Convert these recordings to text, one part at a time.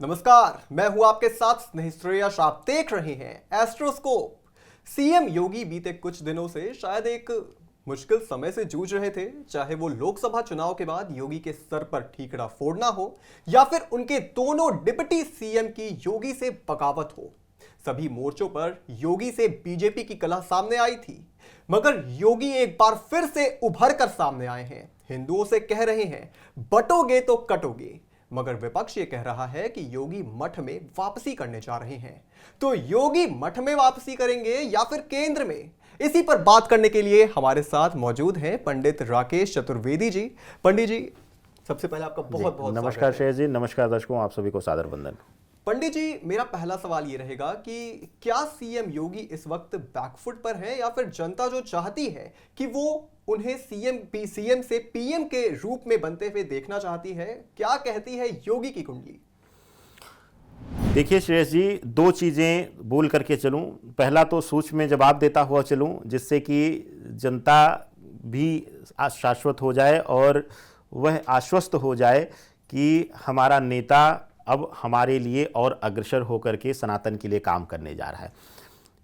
नमस्कार, मैं हूं आपके साथ स्नेही श्रेयस। आप देख रहे हैं एस्ट्रोस्कोप। सीएम योगी बीते कुछ दिनों से शायद एक मुश्किल समय से जूझ रहे थे। चाहे वो लोकसभा चुनाव के बाद योगी के सर पर ठीकरा फोड़ना हो या फिर उनके दोनों डिप्टी सीएम की योगी से बगावत हो, सभी मोर्चों पर योगी से बीजेपी की कलह सामने आई थी। मगर योगी एक बार फिर से उभर कर सामने आए हैं। हिंदुओं से कह रहे हैं बटोगे तो कटोगे, मगर विपक्ष ये कह रहा है कि योगी मठ में वापसी करने जा रहे हैं। तो योगी मठ में वापसी करेंगे या फिर केंद्र में? इसी पर बात करने के लिए हमारे साथ मौजूद हैं पंडित राकेश चतुर्वेदी जी। पंडित जी, सबसे पहले आपका बहुत बहुत नमस्कार श्रेयस जी, नमस्कार दर्शकों, आप सभी को सादर वंदन। पंडित जी, मेरा पहला सवाल ये रहेगा कि क्या सीएम योगी इस वक्त बैकफुट पर है या फिर जनता जो चाहती है कि वो उन्हें सीएम से पीएम के रूप में बनते हुए देखना चाहती है? क्या कहती है योगी की कुंडली? देखिए श्रेयस जी, दो चीज़ें बोल करके चलूं। पहला तो सूक्ष्म में जवाब देता हुआ चलूं, जिससे कि जनता भी शाश्वत हो जाए और वह आश्वस्त हो जाए कि हमारा नेता अब हमारे लिए और अग्रसर होकर के सनातन के लिए काम करने जा रहा है।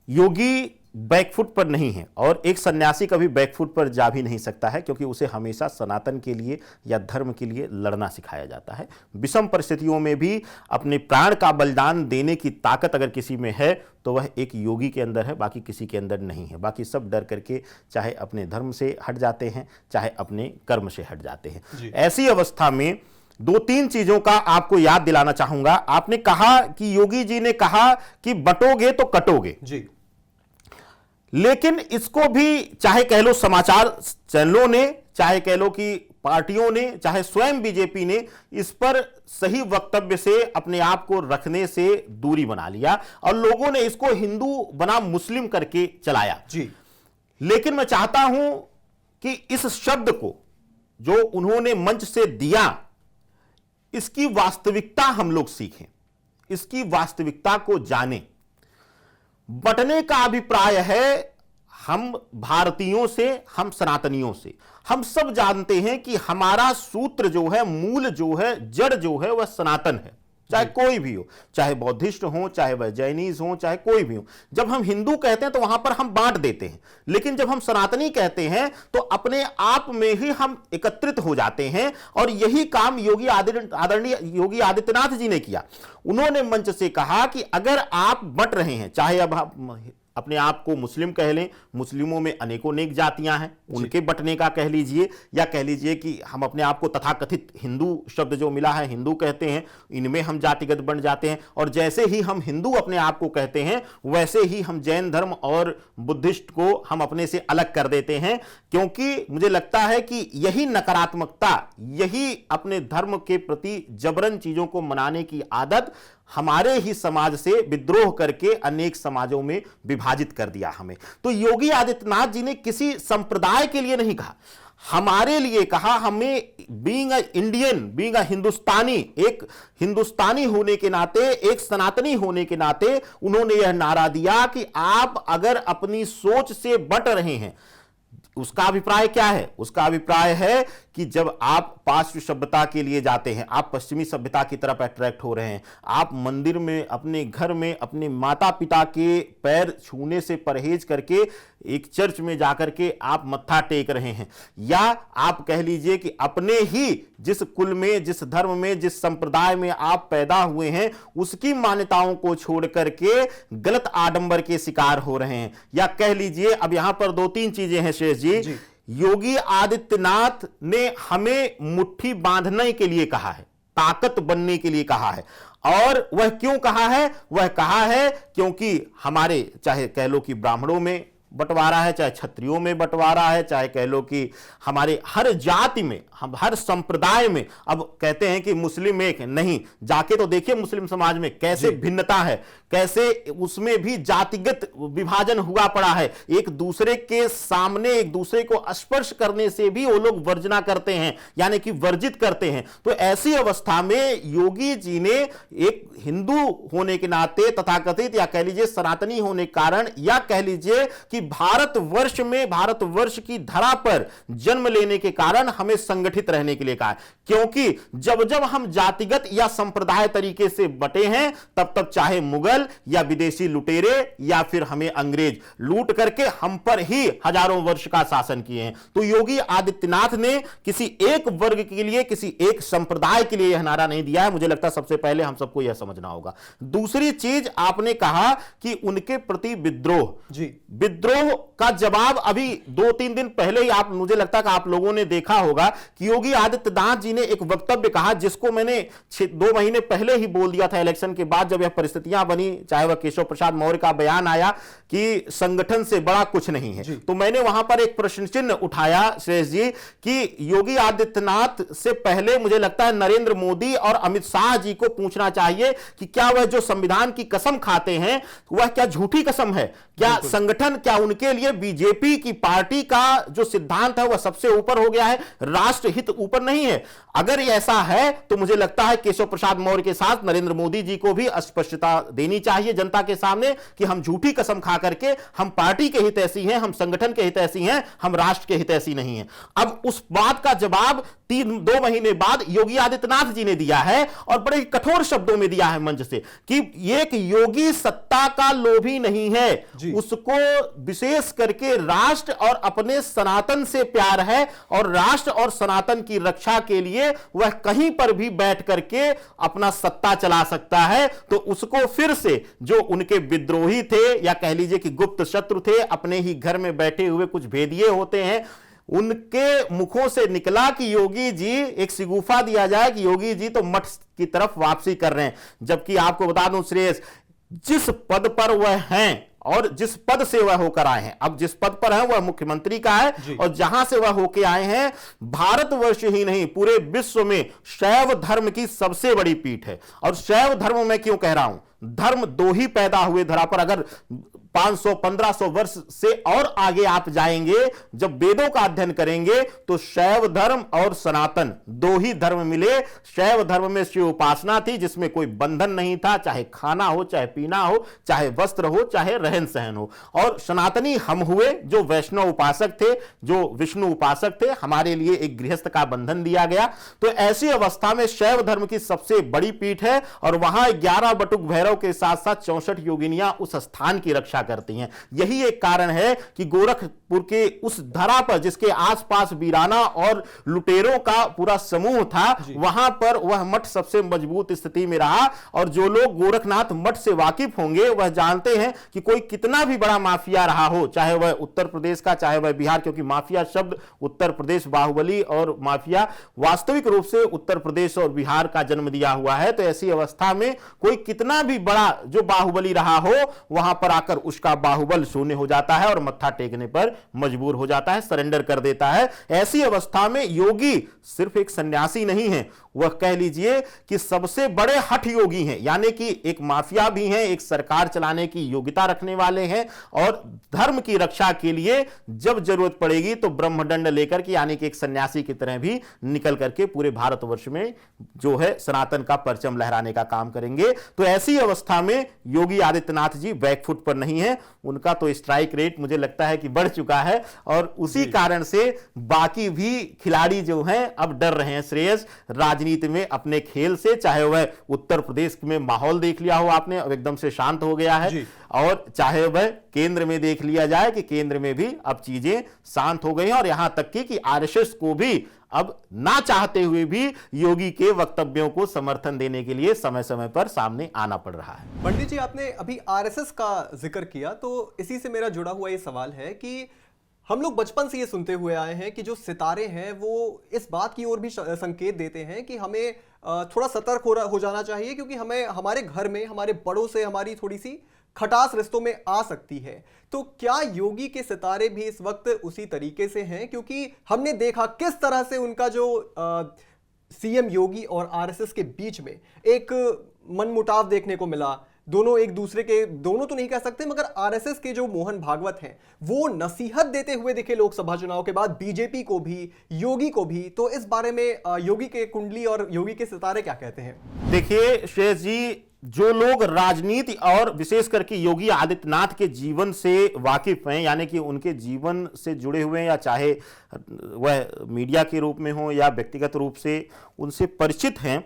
योगी बैकफुट पर नहीं है और एक सन्यासी कभी बैकफुट पर जा भी नहीं सकता है, क्योंकि उसे हमेशा सनातन के लिए या धर्म के लिए लड़ना सिखाया जाता है। विषम परिस्थितियों में भी अपने प्राण का बलिदान देने की ताकत अगर किसी में है तो वह एक योगी के अंदर है, बाकी किसी के अंदर नहीं है। बाकी सब डर करके चाहे अपने धर्म से हट जाते हैं, चाहे अपने कर्म से हट जाते हैं। ऐसी अवस्था में दो तीन चीजों का आपको याद दिलाना चाहूंगा। आपने कहा कि योगी जी ने कहा कि बटोगे तो कटोगे जी, लेकिन इसको भी चाहे कह लो समाचार चैनलों ने, चाहे कह लो कि पार्टियों ने, चाहे स्वयं बीजेपी ने इस पर सही वक्तव्य से अपने आप को रखने से दूरी बना लिया और लोगों ने इसको हिंदू बनाम मुस्लिम करके चलाया जी। लेकिन मैं चाहता हूं कि इस शब्द को जो उन्होंने मंच से दिया, इसकी वास्तविकता हम लोग सीखें, इसकी वास्तविकता को जानें। बटने का अभिप्राय है हम भारतीयों से, हम सनातनियों से। हम सब जानते हैं कि हमारा सूत्र जो है, मूल जो है, जड़ जो है वह सनातन है। चाहे कोई भी हो, चाहे बौद्धिस्ट हो, चाहे वह जैनीज हो, चाहे कोई भी हो। जब हम हिंदू कहते हैं तो वहां पर हम बांट देते हैं, लेकिन जब हम सनातनी कहते हैं तो अपने आप में ही हम एकत्रित हो जाते हैं। और यही काम आदरणीय योगी आदित्यनाथ जी ने किया। उन्होंने मंच से कहा कि अगर आप बंट रहे हैं, चाहे अब आप अपने आप को मुस्लिम कह लें, मुस्लिमों में अनेकों नेक जातियां हैं, उनके बटने का कह लीजिए, या कह लीजिए कि हम अपने आप को तथाकथित हिंदू शब्द जो मिला है हिंदू कहते हैं, इनमें हम जातिगत बन जाते हैं। और जैसे ही हम हिंदू अपने आप को कहते हैं वैसे ही हम जैन धर्म और बुद्धिस्ट को हम अपने से अलग कर देते हैं। क्योंकि मुझे लगता है कि यही नकारात्मकता, यही अपने धर्म के प्रति जबरन चीजों को मनाने की आदत हमारे ही समाज से विद्रोह करके अनेक समाजों में विभाजित कर दिया हमें। तो योगी आदित्यनाथ जी ने किसी संप्रदाय के लिए नहीं कहा, हमारे लिए कहा। हमें being a Indian, being a Hindustani, एक हिंदुस्तानी होने के नाते, एक सनातनी होने के नाते उन्होंने यह नारा दिया कि आप अगर अपनी सोच से बंट रहे हैं, उसका अभिप्राय क्या है? उसका अभिप्राय है कि जब आप पाश्चात्य सभ्यता के लिए जाते हैं, आप पश्चिमी सभ्यता की तरफ अट्रैक्ट हो रहे हैं, आप मंदिर में, अपने घर में अपने माता पिता के पैर छूने से परहेज करके एक चर्च में जाकर के आप मत्था टेक रहे हैं, या आप कह लीजिए कि अपने ही जिस कुल में, जिस धर्म में, जिस संप्रदाय में आप पैदा हुए हैं उसकी मान्यताओं को छोड़ करके गलत आडंबर के शिकार हो रहे हैं। या कह लीजिए, अब यहां पर दो तीन चीजें हैं शेष जी। योगी आदित्यनाथ ने हमें मुट्ठी बांधने के लिए कहा है, ताकत बनने के लिए कहा है। और वह क्यों कहा है? वह कहा है क्योंकि हमारे, चाहे कह लो कि ब्राह्मणों में बंटवारा है, चाहे क्षत्रियों में बंटवारा है, चाहे कह लो कि हमारे हर जाति में, हम हर संप्रदाय में। अब कहते हैं कि मुस्लिम एक नहीं, जाके तो देखिए मुस्लिम समाज में कैसे भिन्नता है, कैसे उसमें भी जातिगत विभाजन हुआ पड़ा है। एक दूसरे के सामने एक दूसरे को स्पर्श करने से भी वो लोग वर्जना करते हैं, यानी कि वर्जित करते हैं। तो ऐसी अवस्था में योगी जी ने एक हिंदू होने के नाते, तथाकथित या कह लीजिए सनातनी होने के कारण, या कह लीजिए कि भारतवर्ष की धरा पर जन्म लेने के कारण हमें संगठित रहने के लिए कहा है। क्योंकि जब जब हम जातिगत या संप्रदाय तरीके से बटे हैं, तब तब चाहे मुगल या विदेशी लुटेरे या फिर हमें अंग्रेज लूट करके हम पर ही हजारों वर्ष का शासन किए हैं। तो योगी आदित्यनाथ ने किसी एक वर्ग के लिए, किसी एक संप्रदाय के लिए यह नारा नहीं दिया है। मुझे लगता है सबसे पहले हम सबको यह समझना होगा। दूसरी चीज, आपने कहा कि उनके प्रति विद्रोह, जी, विद्रोह का जवाब अभी 2-3 दिन पहले ही मुझे लगता है कि आप लोगों ने देखा होगा कि योगी आदित्यनाथ जी ने एक वक्तव्य कहा, जिसको मैंने 2 महीने पहले ही बोल दिया था इलेक्शन के बाद, जब यह परिस्थितियां बनी, चाहे वह केशव प्रसाद मौर्य का बयान आया कि संगठन से बड़ा कुछ नहीं है। तो मैंने वहां पर एक प्रश्न चिन्ह उठाया श्रेयस जी कि योगी आदित्यनाथ से पहले मुझे लगता है नरेंद्र मोदी और अमित शाह जी को पूछना चाहिए कि क्या वह जो संविधान की कसम खाते हैं वह क्या झूठी कसम है? क्या संगठन, क्या उनके लिए बीजेपी की पार्टी का जो सिद्धांत है वह सबसे ऊपर हो गया है, राष्ट्रहित ऊपर नहीं है? अगर ऐसा है तो मुझे लगता है केशव प्रसाद मौर्य के साथ नरेंद्र मोदी जी को भी स्पष्टता देनी चाहिए जनता के सामने कि हम झूठी कसम खा करके हम पार्टी के हितैषी हैं, हम संगठन के हितैषी हैं, हम राष्ट्र के हितैषी नहीं हैं। अब उस बात का जवाब 2 महीने बाद योगी आदित्यनाथ जी ने दिया है और बड़े कठोर शब्दों में दिया है मंच से कि एक योगी सत्ता का लोभी नहीं है, उसको विशेष करके राष्ट्र और अपने सनातन से प्यार है और राष्ट्र और सनातन की रक्षा के लिए वह कहीं पर भी बैठ करके अपना सत्ता चला सकता है। तो उसको फिर से जो उनके विद्रोही थे या कह लीजिए कि गुप्त शत्रु थे, अपने ही घर में बैठे हुए कुछ भेदिए होते हैं, उनके मुखों से निकला कि योगी जी, एक सिगुफा दिया जाए कि योगी जी तो मठ की तरफ वापसी कर रहे हैं। जबकि आपको बता दूं श्रेयस, जिस पद पर वह हैं और जिस पद से वह होकर आए हैं, अब जिस पद पर है वह मुख्यमंत्री का है और जहां से वह होकर आए हैं, भारतवर्ष ही नहीं पूरे विश्व में शैव धर्म की सबसे बड़ी पीठ है। और शैव धर्म में क्यों कह रहा हूं, धर्म 2 ही पैदा हुए धरा पर। अगर 500-1500 वर्ष से और आगे आप जाएंगे, जब वेदों का अध्ययन करेंगे तो शैव धर्म और सनातन 2 ही धर्म मिले। शैव धर्म में शिव उपासना थी, जिसमें कोई बंधन नहीं था, चाहे खाना हो, चाहे पीना हो, चाहे वस्त्र हो, चाहे रहन सहन हो। और सनातनी हम हुए जो वैष्णव उपासक थे, जो विष्णु उपासक थे, हमारे लिए एक गृहस्थ का बंधन दिया गया। तो ऐसी अवस्था में शैव धर्म की सबसे बड़ी पीठ है और वहां 11 बटुक भैरव के साथ साथ 64 योगिनियां उस स्थान की रक्षा करती हैं। यही एक कारण है कि गोरखपुर के उस धरा पर, जिसके आसपास वीराना और लुटेरों का पूरा समूह था, वहां पर वह मठ सबसे मजबूत स्थिति में रहा। और जो लोग गोरखनाथ मठ से वाकिफ होंगे वह जानते हैं कि कोई कितना भी बड़ा माफिया रहा हो, चाहे वह उत्तर प्रदेश का, चाहे वह बिहार, क्योंकि माफिया शब्द उत्तर प्रदेश, बाहुबली और माफिया वास्तविक रूप से उत्तर प्रदेश और बिहार का जन्म दिया हुआ है। तो ऐसी अवस्था में कोई कितना भी बड़ा जो बाहुबली रहा हो, वहां पर आकर उसका बाहुबल शून्य हो जाता है और मत्था टेकने पर मजबूर हो जाता है, सरेंडर कर देता है। ऐसी अवस्था में योगी सिर्फ एक सन्यासी नहीं है, वह कह लीजिए कि सबसे बड़े हठ योगी हैं, यानी कि एक माफिया भी हैं, एक सरकार चलाने की योग्यता रखने वाले हैं और धर्म की रक्षा के लिए जब जरूरत पड़ेगी तो ब्रह्मदंड लेकर के, यानी कि एक सन्यासी की तरह भी निकल करके पूरे भारतवर्ष में जो है सनातन का परचम लहराने का काम करेंगे। तो ऐसी अवस्था में योगी आदित्यनाथ जी बैकफुट पर नहीं है, उनका तो स्ट्राइक रेट मुझे लगता है कि बढ़ चुका है और उसी कारण से बाकी भी खिलाड़ी जो हैं अब डर रहे हैं श्रेयस राजनीति में अपने खेल से। चाहे वह उत्तर प्रदेश में माहौल देख लिया हो आपने, अब एकदम से शांत हो गया है, और चाहे वह केंद्र में देख लिया जाए कि केंद्र में भी अब चीजें शांत हो गई हैं और यहां तक कि आरएसएस को भी अब ना चाहते हुए भी योगी के वक्तव्यों को समर्थन देने के लिए समय समय पर सामने आना पड़ रहा है। पंडित जी, आपने अभी आरएसएस का जिक्र किया, तो इसी से मेरा जुड़ा हुआ ये सवाल है कि हम लोग बचपन से ये सुनते हुए आए हैं कि जो सितारे हैं वो इस बात की ओर भी संकेत देते हैं कि हमें थोड़ा सतर्क हो जाना चाहिए, क्योंकि हमें हमारे घर में हमारे बड़ों से हमारी थोड़ी सी खटास रिश्तों में आ सकती है। तो क्या योगी के सितारे भी इस वक्त उसी तरीके से हैं? क्योंकि हमने देखा किस तरह से उनका जो सीएम योगी और आरएसएस के बीच में एक मनमुटाव देखने को मिला। दोनों एक दूसरे के, दोनों तो नहीं कह सकते, मगर आरएसएस के जो मोहन भागवत हैं वो नसीहत देते हुए दिखे लोकसभा चुनाव के बाद बीजेपी को भी, योगी को भी। तो इस बारे में योगी के कुंडली और योगी के सितारे क्या कहते हैं? देखिए श्रेयस जी, जो लोग राजनीति और विशेष करके योगी आदित्यनाथ के जीवन से वाकिफ हैं, यानी कि उनके जीवन से जुड़े हुए हैं, या चाहे वह मीडिया के रूप में हो या व्यक्तिगत रूप से उनसे परिचित हैं,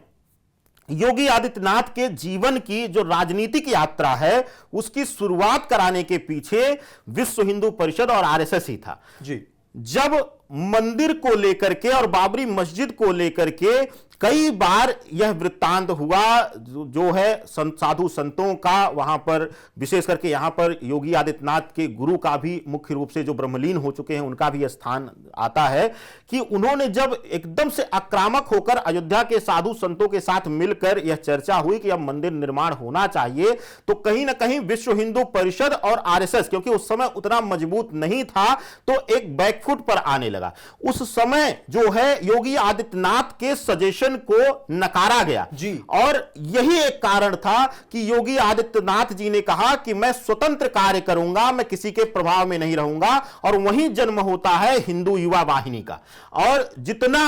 योगी आदित्यनाथ के जीवन की जो राजनीतिक यात्रा है उसकी शुरुआत कराने के पीछे विश्व हिंदू परिषद और आरएसएस ही था जी। जब मंदिर को लेकर के और बाबरी मस्जिद को लेकर के कई बार यह वृत्तांत हुआ, जो है साधु संतों का वहां पर, विशेष करके यहां पर योगी आदित्यनाथ के गुरु का भी मुख्य रूप से जो ब्रह्मलीन हो चुके हैं उनका भी स्थान आता है, कि उन्होंने जब एकदम से आक्रामक होकर अयोध्या के साधु संतों के साथ मिलकर यह चर्चा हुई कि अब मंदिर निर्माण होना चाहिए, तो कहीं ना कहीं विश्व हिंदू परिषद और आरएसएस, क्योंकि उस समय उतना मजबूत नहीं था, तो एक बैकफुट पर आने लगा। उस समय जो है योगी आदित्यनाथ के सजेशन को नकारा गया जी। और यही एक कारण था कि योगी आदित्यनाथ जी ने कहा कि मैं स्वतंत्र कार्य करूंगा, मैं किसी के प्रभाव में नहीं रहूंगा, और वहीं जन्म होता है हिंदू युवा वाहिनी का। और जितना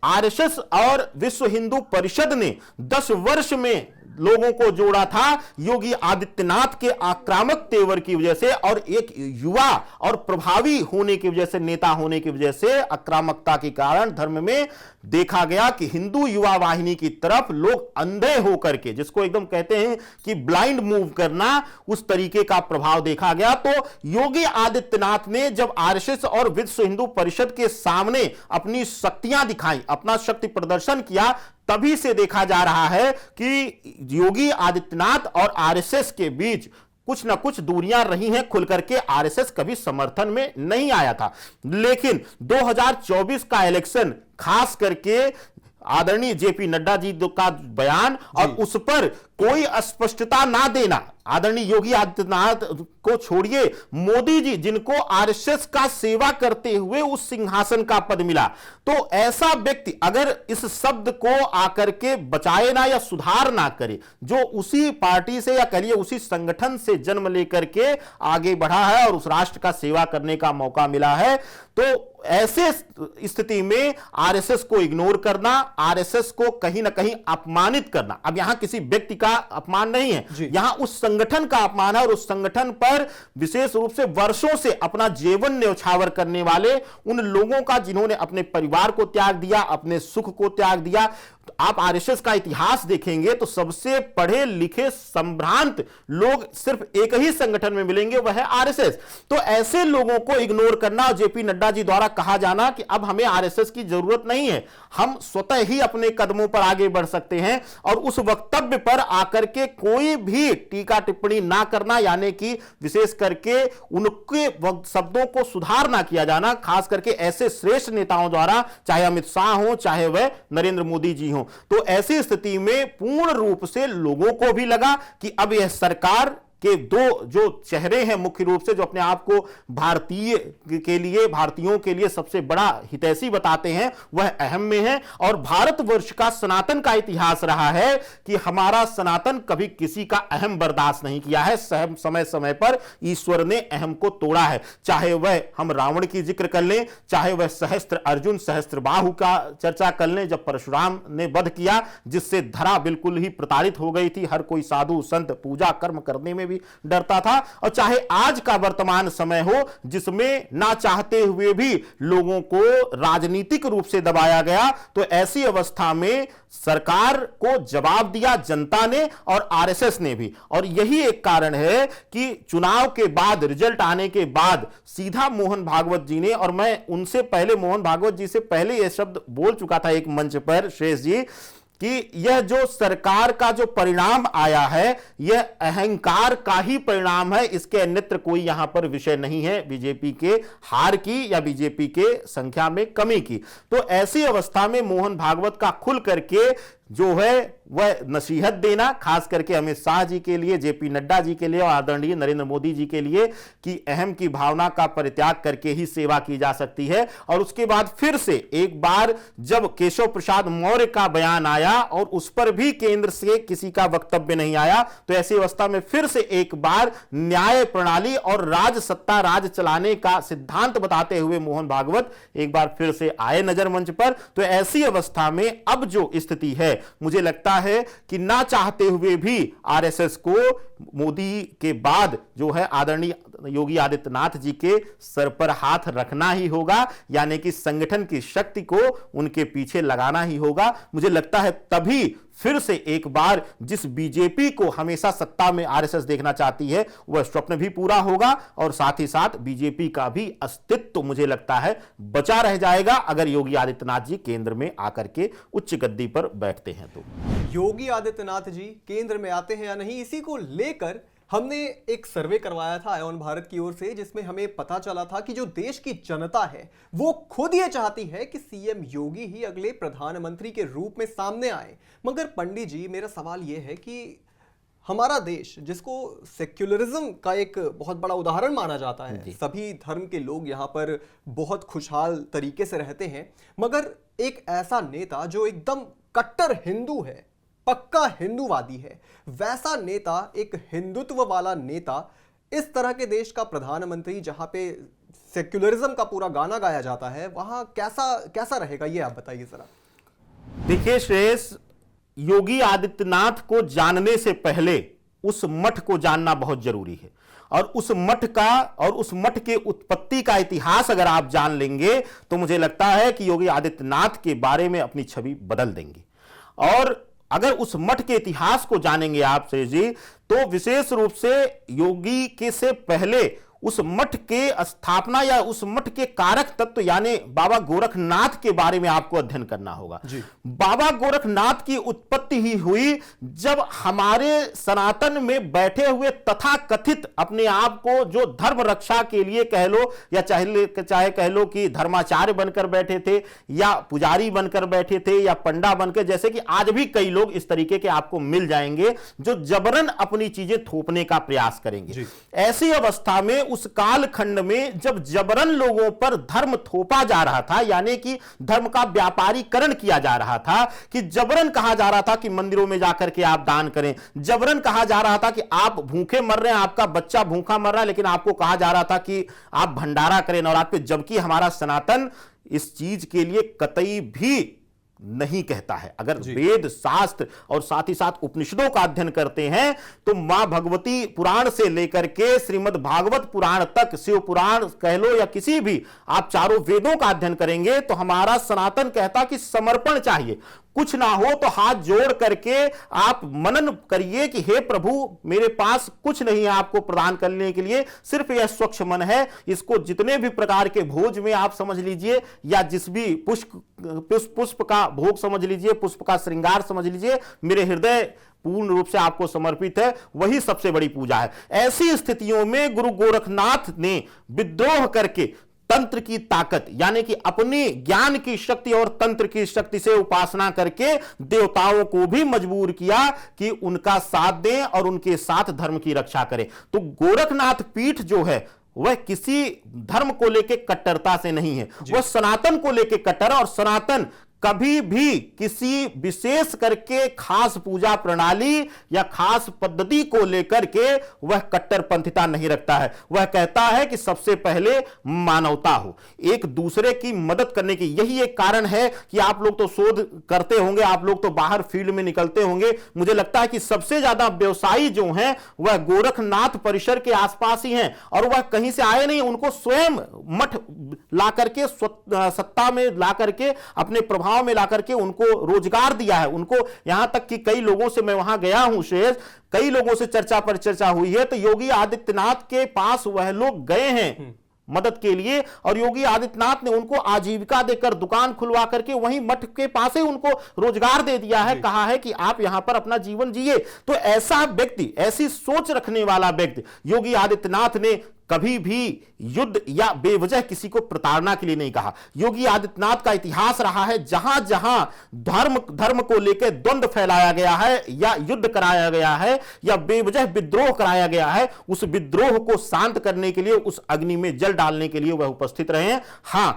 आरएसएस और विश्व हिंदू परिषद ने 10 वर्ष में लोगों को जोड़ा था, योगी आदित्यनाथ के आक्रामक तेवर की वजह से और एक युवा और प्रभावी होने की वजह से, नेता होने की वजह से, आक्रामकता के कारण धर्म में देखा गया कि हिंदू युवा वाहिनी की तरफ लोग अंधे होकर के, जिसको एकदम कहते हैं कि ब्लाइंड मूव करना, उस तरीके का प्रभाव देखा गया। तो योगी आदित्यनाथ ने जब आरएसएस और विश्व हिंदू परिषद के सामने अपनी शक्तियां दिखाई, अपना शक्ति प्रदर्शन किया, तभी से देखा जा रहा है कि योगी आदित्यनाथ और आरएसएस के बीच कुछ ना कुछ दूरियां रही हैं। खुल करके आरएसएस कभी समर्थन में नहीं आया था, लेकिन 2024 का इलेक्शन, खास करके आदरणीय जेपी नड्डा जी का बयान और उस पर कोई स्पष्टता ना देना, आदरणीय योगी आदित्यनाथ को छोड़िए, मोदी जी जिनको आरएसएस का सेवा करते हुए उस सिंहासन का पद मिला, तो ऐसा व्यक्ति अगर इस शब्द को आकर के बचाए ना या सुधार ना करे, जो उसी पार्टी से या कहिए उसी संगठन से जन्म लेकर के आगे बढ़ा है और उस राष्ट्र का सेवा करने का मौका मिला है, तो ऐसे स्थिति में आरएसएस को इग्नोर करना, आरएसएस को कहीं ना कहीं अपमानित करना, अब यहां किसी व्यक्ति का अपमान नहीं है, यहां उस संगठन का अपमान है, और उस संगठन पर विशेष रूप से वर्षों से अपना जीवन न्यौछावर करने वाले उन लोगों का, जिन्होंने अपने परिवार को त्याग दिया, अपने सुख को त्याग दिया। आप आरएसएस का इतिहास देखेंगे तो सबसे पढ़े लिखे संभ्रांत लोग सिर्फ एक ही संगठन में मिलेंगे, वह है आरएसएस। तो ऐसे लोगों को इग्नोर करना और जेपी नड्डा जी द्वारा कहा जाना कि अब हमें आरएसएस की जरूरत नहीं है, हम स्वतः ही अपने कदमों पर आगे बढ़ सकते हैं, और उस वक्तव्य पर आकर के कोई भी टीका टिप्पणी ना करना, यानी कि विशेष करके उनके शब्दों को सुधार ना किया जाना, खास करके ऐसे श्रेष्ठ नेताओं द्वारा, चाहे अमित शाह हो चाहे वह नरेंद्र मोदी जी हो। तो ऐसी स्थिति में पूर्ण रूप से लोगों को भी लगा कि अब यह सरकार के दो जो चेहरे हैं मुख्य रूप से, जो अपने आप को भारतीय के लिए, भारतीयों के लिए सबसे बड़ा हितैषी बताते हैं, वह अहम में है। और भारतवर्ष का सनातन का इतिहास रहा है कि हमारा सनातन कभी किसी का अहम बर्दाश्त नहीं किया है, समय समय पर ईश्वर ने अहम को तोड़ा है। चाहे वह हम रावण की जिक्र कर लें, चाहे वह सहस्त्र अर्जुन सहस्त्र बाहु का चर्चा कर लें, जब परशुराम ने वध किया, जिससे धरा बिल्कुल ही प्रताड़ित हो गई थी, हर कोई साधु संत पूजा कर्म करने में भी डरता था, और चाहे आज का वर्तमान समय हो जिसमें ना चाहते हुए भी लोगों को राजनीतिक रूप से दबाया गया, तो ऐसी अवस्था में सरकार को जवाब दिया जनता ने और आरएसएस ने भी। और यही एक कारण है कि चुनाव के बाद, रिजल्ट आने के बाद सीधा मोहन भागवत जी ने, और मैं उनसे पहले, मोहन भागवत जी से पहले यह शब्द बोल चुका था एक मंच पर श्रेष्ठ जी, कि यह जो सरकार का जो परिणाम आया है, यह अहंकार का ही परिणाम है, इसके अन्यत्र कोई यहां पर विषय नहीं है बीजेपी के हार की या बीजेपी के संख्या में कमी की। तो ऐसी अवस्था में मोहन भागवत का खुल करके जो है वह नसीहत देना, खास करके अमित शाह जी के लिए, जेपी नड्डा जी के लिए और आदरणीय नरेंद्र मोदी जी के लिए, कि अहम की भावना का परित्याग करके ही सेवा की जा सकती है। और उसके बाद फिर से एक बार जब केशव प्रसाद मौर्य का बयान आया और उस पर भी केंद्र से किसी का वक्तव्य नहीं आया, तो ऐसी अवस्था में फिर से एक बार न्याय प्रणाली और राज सत्ता, राज चलाने का सिद्धांत बताते हुए मोहन भागवत एक बार फिर से आए नजर मंच पर। तो ऐसी अवस्था में अब जो स्थिति है है, मुझे लगता है कि ना चाहते हुए भी आरएसएस को मोदी के बाद जो है आदरणीय योगी आदित्यनाथ जी के सर पर हाथ रखना ही होगा, यानी कि संगठन की शक्ति को उनके पीछे लगाना ही होगा। मुझे लगता है तभी फिर से एक बार जिस बीजेपी को हमेशा सत्ता में आरएसएस देखना चाहती है वह स्वप्न भी पूरा होगा और साथ ही साथ बीजेपी का भी अस्तित्व मुझे लगता है बचा रह जाएगा अगर योगी आदित्यनाथ जी केंद्र में आकर के उच्च गद्दी पर बैठते हैं तो। योगी आदित्यनाथ जी केंद्र में आते हैं या नहीं, इसी को लेकर हमने एक सर्वे करवाया था आयोन भारत की ओर से, जिसमें हमें पता चला था कि जो देश की जनता है वो खुद ये चाहती है कि सीएम योगी ही अगले प्रधानमंत्री के रूप में सामने आए। मगर पंडित जी, मेरा सवाल ये है कि हमारा देश जिसको सेक्युलरिज्म का एक बहुत बड़ा उदाहरण माना जाता है, सभी धर्म के लोग यहाँ पर बहुत खुशहाल तरीके से रहते हैं, मगर एक ऐसा नेता जो एकदम कट्टर हिंदू है, पक्का हिंदूवादी है, वैसा नेता, एक हिंदुत्व वाला नेता, इस तरह के देश का प्रधानमंत्री जहां पे सेक्युलरिज्म का पूरा गाना गाया जाता है, वहां कैसा रहेगा, ये आप बताइए जरा। देखिए श्रेयस, योगी आदित्यनाथ को जानने से पहले उस मठ को जानना बहुत जरूरी है और उस मठ का और उस मठ के उत्पत्ति का इतिहास अगर आप जान लेंगे तो मुझे लगता है कि योगी आदित्यनाथ के बारे में अपनी छवि बदल देंगे। और अगर उस मठ के इतिहास को जानेंगे आप श्रेयस जी, तो विशेष रूप से योगी के से पहले उस मठ के स्थापना या उस मठ के कारक तत्व यानी बाबा गोरखनाथ के बारे में आपको अध्ययन करना होगा। बाबा गोरखनाथ की उत्पत्ति ही हुई जब हमारे सनातन में बैठे हुए तथा कथित अपने आप को जो धर्म रक्षा के लिए कह लो या चाहे कह लो कि धर्माचार्य बनकर बैठे थे या पुजारी बनकर बैठे थे या पंडा बनकर, जैसे कि आज भी कई लोग इस तरीके के आपको मिल जाएंगे जो जबरन अपनी चीजें थोपने का प्रयास करेंगे। ऐसी अवस्था में उस कालखंड में जब जबरन लोगों पर धर्म थोपा जा रहा था, यानी कि धर्म का व्यापारीकरण किया जा रहा था, कि जबरन कहा जा रहा था कि मंदिरों में जाकर के आप दान करें, जबरन कहा जा रहा था कि आप भूखे मर रहे हैं, आपका बच्चा भूखा मर रहा है, लेकिन आपको कहा जा रहा था कि आप भंडारा करें नवरात्र पे, जबकि हमारा सनातन इस चीज के लिए कतई भी नहीं कहता है। अगर वेद शास्त्र और साथ ही साथ उपनिषदों का अध्ययन करते हैं तो मां भगवती पुराण से लेकर के श्रीमद् भागवत पुराण तक, शिव पुराण कह लो या किसी भी आप चारों वेदों का अध्ययन करेंगे तो हमारा सनातन कहता कि समर्पण चाहिए, कुछ ना हो तो हाथ जोड़ करके आप मनन करिए कि हे प्रभु मेरे पास कुछ नहीं है आपको प्रदान करने के लिए, सिर्फ यह स्वच्छ मन है, इसको जितने भी प्रकार के भोज में आप समझ लीजिए या जिस भी पुष्प का भोग समझ लीजिए, पुष्प का श्रृंगार समझ लीजिए, मेरे हृदय पूर्ण रूप से आपको समर्पित है, वही सबसे बड़ी पूजा है। ऐसी स्थितियों में गुरु गोरखनाथ ने विद्रोह करके तंत्र की ताकत यानी कि अपनी ज्ञान की शक्ति और तंत्र की शक्ति से उपासना करके देवताओं को भी मजबूर किया कि उनका साथ दें और उनके साथ धर्म की रक्षा करें। तो गोरखनाथ पीठ जो है वह किसी धर्म को लेकर कट्टरता से नहीं है, वह सनातन को लेकर कट्टर, और सनातन कभी भी किसी विशेष करके खास पूजा प्रणाली या खास पद्धति को लेकर के वह कट्टरपंथिता नहीं रखता है। वह कहता है कि सबसे पहले मानवता हो, एक दूसरे की मदद करने की। यही एक कारण है कि आप लोग तो शोध करते होंगे, आप लोग तो बाहर फील्ड में निकलते होंगे, मुझे लगता है कि सबसे ज्यादा व्यवसायी जो हैं वह गोरखनाथ परिसर के आसपास ही हैं, और वह कहीं से आए नहीं, उनको स्वयं मठ ला करके सत्ता में ला करके अपने प्रभाव में लाकर के उनको रोजगार दिया है। उनको यहां तक कि कई लोगों से मैं वहां गया हूं शेष, कई लोगों से चर्चा पर चर्चा हुई है, तो योगी आदित्यनाथ के पास वह लोग गए हैं मदद के लिए और योगी आदित्यनाथ ने उनको आजीविका देकर दुकान खुलवा करके वहीं मठ के पास ही उनको रोजगार दे दिया है, कहा है कि आप यहां पर अपना जीवन जिए। तो ऐसा व्यक्ति, ऐसी सोच रखने वाला व्यक्ति, योगी आदित्यनाथ ने कभी भी युद्ध या बेवजह किसी को प्रताड़ना के लिए नहीं कहा। योगी आदित्यनाथ का इतिहास रहा है जहां जहां धर्म को लेकर द्वंद्व फैलाया गया है या युद्ध कराया गया है या बेवजह विद्रोह कराया गया है, उस विद्रोह को शांत करने के लिए, उस अग्नि में जल डालने के लिए वह उपस्थित रहे हैं। हां,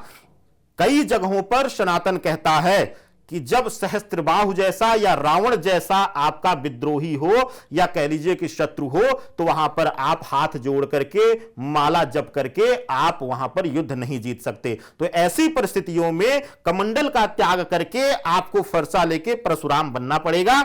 कई जगहों पर सनातन कहता है कि जब सहस्त्रबाहु जैसा या रावण जैसा आपका विद्रोही हो या कह लीजिए कि शत्रु हो, तो वहां पर आप हाथ जोड़ करके माला जप करके आप वहां पर युद्ध नहीं जीत सकते। तो ऐसी परिस्थितियों में कमंडल का त्याग करके आपको फरसा लेके परशुराम बनना पड़ेगा।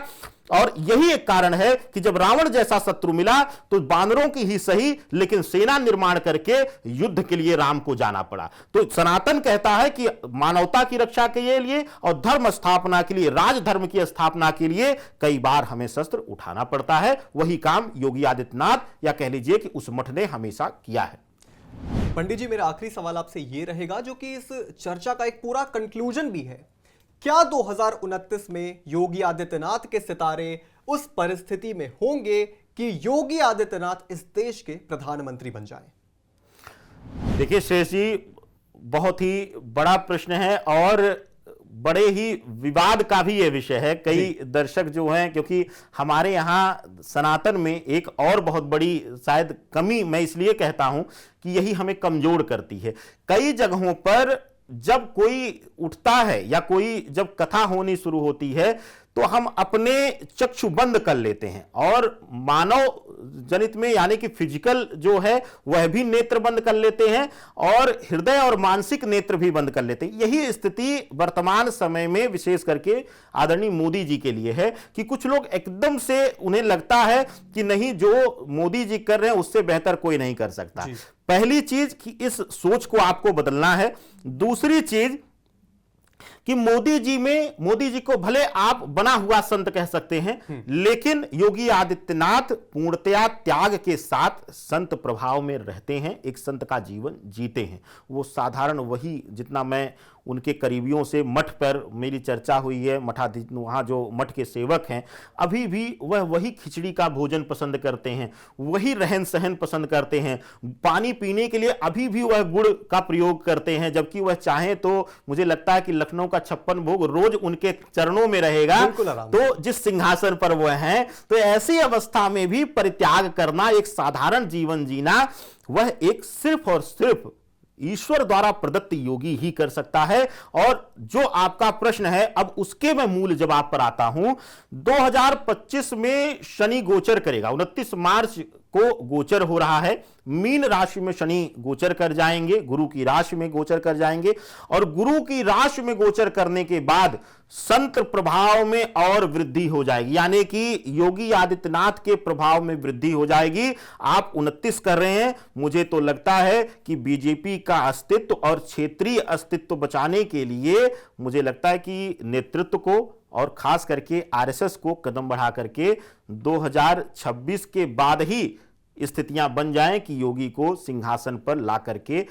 और यही एक कारण है कि जब रावण जैसा शत्रु मिला तो बानरों की ही सही लेकिन सेना निर्माण करके युद्ध के लिए राम को जाना पड़ा। तो सनातन कहता है कि मानवता की रक्षा के लिए और धर्म स्थापना के लिए, राजधर्म की स्थापना के लिए कई बार हमें शस्त्र उठाना पड़ता है। वही काम योगी आदित्यनाथ या कह लीजिए कि उस मठ ने हमेशा किया है। पंडित जी, मेरा आखिरी सवाल आपसे यह रहेगा, जो कि इस चर्चा का एक पूरा कंक्लूजन भी है। क्या 2029 में योगी आदित्यनाथ के सितारे उस परिस्थिति में होंगे कि योगी आदित्यनाथ इस देश के प्रधानमंत्री बन जाएं? देखिए श्रेष्ठ जी, बहुत ही बड़ा प्रश्न है और बड़े ही विवाद का भी यह विषय है। कई दर्शक जो हैं, क्योंकि हमारे यहाँ सनातन में एक और बहुत बड़ी शायद कमी मैं इसलिए कहता हूं कि यही हमें कमजोर करती है। कई जगहों पर जब कोई उठता है या कोई जब कथा होनी शुरू होती है तो हम अपने चक्षु बंद कर लेते हैं और मानव जनित में यानी कि फिजिकल जो है वह भी नेत्र बंद कर लेते हैं और हृदय और मानसिक नेत्र भी बंद कर लेते हैं। यही स्थिति वर्तमान समय में विशेष करके आदरणीय मोदी जी के लिए है कि कुछ लोग एकदम से उन्हें लगता है कि नहीं, जो मोदी जी कर रहे हैं उससे बेहतर कोई नहीं कर सकता। पहली चीज कि इस सोच को आपको बदलना है। दूसरी चीज कि मोदी जी को भले आप बना हुआ संत कह सकते हैं, लेकिन योगी आदित्यनाथ पूर्णतया त्याग के साथ संत प्रभाव में रहते हैं, एक संत का जीवन जीते हैं। वो साधारण वही, जितना मैं उनके करीबियों से मठ पर मेरी चर्चा हुई है, मठाधीश वहाँ जो मठ के सेवक हैं, अभी भी वह वही खिचड़ी का भोजन पसंद करते हैं, वही रहन सहन पसंद करते हैं। पानी पीने के लिए अभी भी वह गुड़ का प्रयोग करते हैं, जबकि वह चाहें तो मुझे लगता है कि लखनऊ का 56 भोग रोज उनके चरणों में रहेगा। तो जिस सिंहासन पर वह हैं, तो ऐसी अवस्था में भी परित्याग करना, एक साधारण जीवन जीना, वह एक सिर्फ और सिर्फ ईश्वर द्वारा प्रदत्त योगी ही कर सकता है। और जो आपका प्रश्न है, अब उसके मैं मूल जवाब पर आता हूं। 2025 में शनि गोचर करेगा, 29 मार्च को गोचर हो रहा है। मीन राशि में शनि गोचर कर जाएंगे, गुरु की राशि में गोचर कर जाएंगे और गुरु की राशि में गोचर करने के बाद संत प्रभाव में और वृद्धि हो जाएगी, यानी कि योगी आदित्यनाथ के प्रभाव में वृद्धि हो जाएगी। आप 29 कर रहे हैं, मुझे तो लगता है कि बीजेपी का अस्तित्व और क्षेत्रीय अस्तित्व बचाने के लिए मुझे लगता है कि नेतृत्व को और खास करके आरएसएस को कदम बढ़ा करके 2026 के बाद ही स्थितियां बन जाएं कि योगी को सिंहासन पर ला करके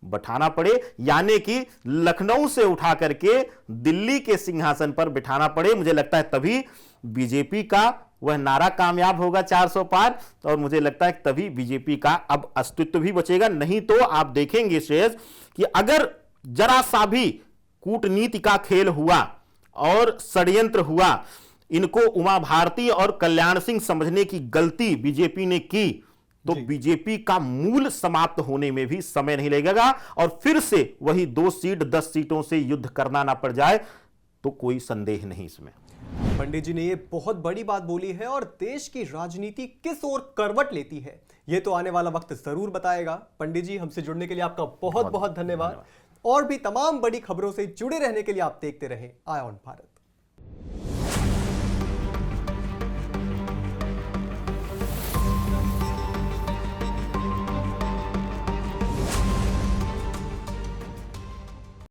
बैठाना पड़े, यानी कि लखनऊ से उठा करके दिल्ली के सिंहासन पर बिठाना पड़े। मुझे लगता है तभी बीजेपी का वह नारा कामयाब होगा 400 पार, और मुझे लगता है तभी बीजेपी का अब अस्तित्व भी बचेगा। नहीं तो आप देखेंगे शेष कि अगर जरा सा भी कूटनीति का खेल हुआ और षड्यंत्र हुआ, इनको उमा भारती और कल्याण सिंह समझने की गलती बीजेपी ने की, तो बीजेपी का मूल समाप्त होने में भी समय नहीं लगेगा और फिर से वही 2 सीट 10 सीटों से युद्ध करना ना पड़ जाए तो कोई संदेह नहीं इसमें। पंडित जी ने ये बहुत बड़ी बात बोली है और देश की राजनीति किस ओर करवट लेती है, ये तो आने वाला वक्त जरूर बताएगा। पंडित जी, हमसे जुड़ने के लिए आपका बहुत बहुत धन्यवाद और भी तमाम बड़ी खबरों से जुड़े रहने के लिए आप देखते रहें आय ऑन भारत।